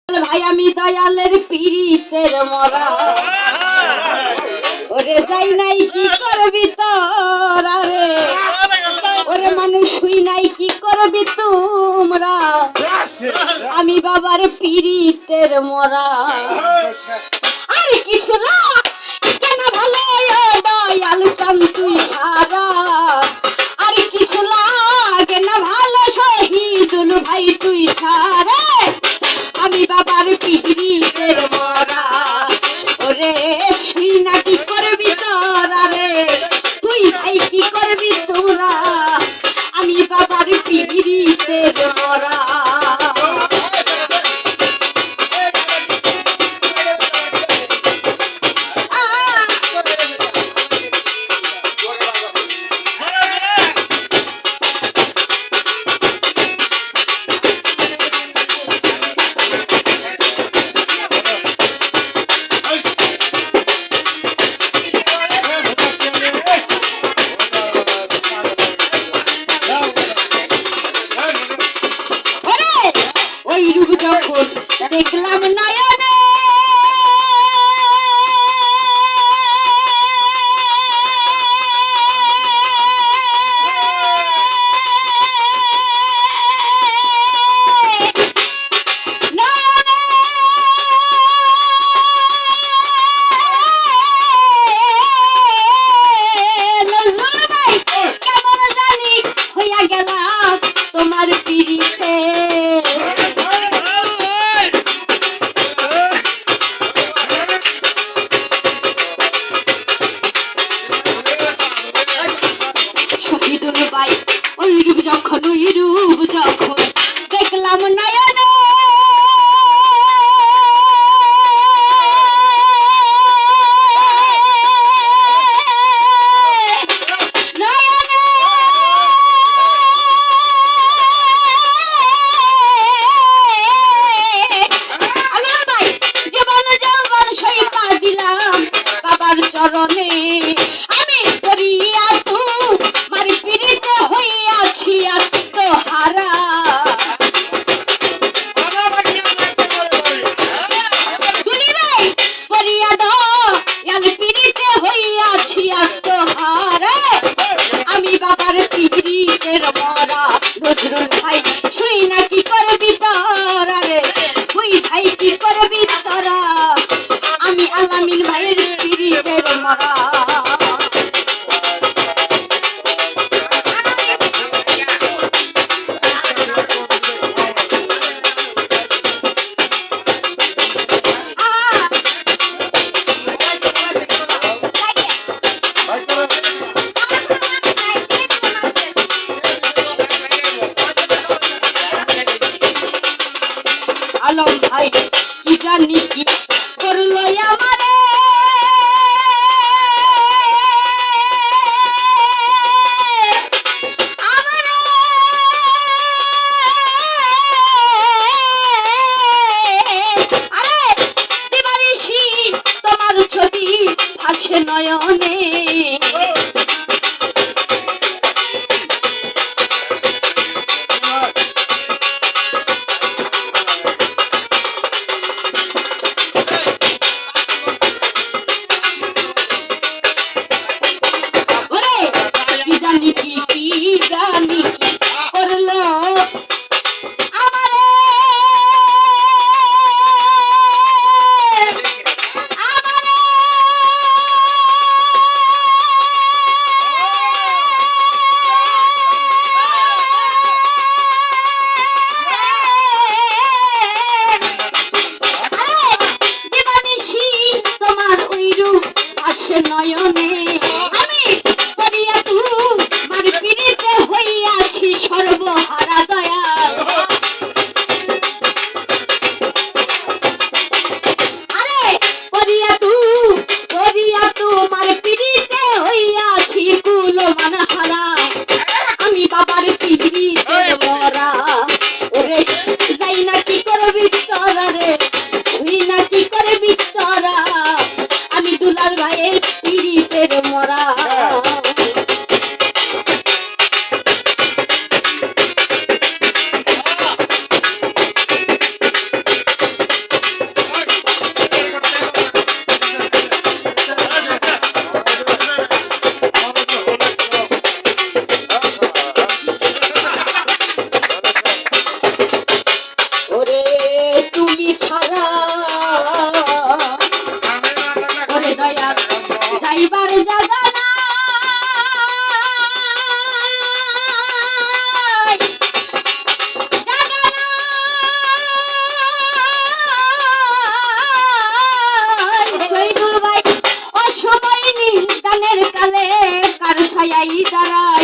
ভাই আমি দয়ালের পীড়িতের মরা ওরে যাই নাই কি করবি তোরা রে ওরে মানুষ হই নাই কি করবি তোমরা আমি বাবার পীড়িতের মরা আর কিছু না কেন ভালো দয়াল চান তুই সারা আর কিছু লাগে না ভালো শহীদুল ভাই তুই সারা আমি বাবার পীড়িতের মরা ওরে শুই না কি করবি তোরা রে তুই ভাই কি করবি তোরা আমি বাবার পীড়িতের মরা দেখলাম নয়নে কেমন জানি হইয়া গেলাম তোমার পিড়িতে ওই রূপ যখন দেখলাম নয়নে জীবন সইপা দিলাম বাবার চরণে আমি করিয়া তোমার পীড়িতে হইয়াছি আত্মহারা করিয়া দয়াল পীড়িতে হইয়াছি আত্মহারা আমি বাবার পীড়িতের মরা নজরুল ভাই শুই না কি করবি তোরা রে তুই ভাই কি করবি তোরা আমি আলামিন ভাইয়ের পীড়িতের মরা আলম ভাই কি জানি কি করলো আমারে আরে দিবানিশি তোমার ছবি ভাসে নয়নে জানি কি করলো আমারে যাইবার জায়গা নাই। জায়গা নাই। শহীদুল ভাই অসময় নিদানের কালে কার ছায়াই দাঁড়ায়।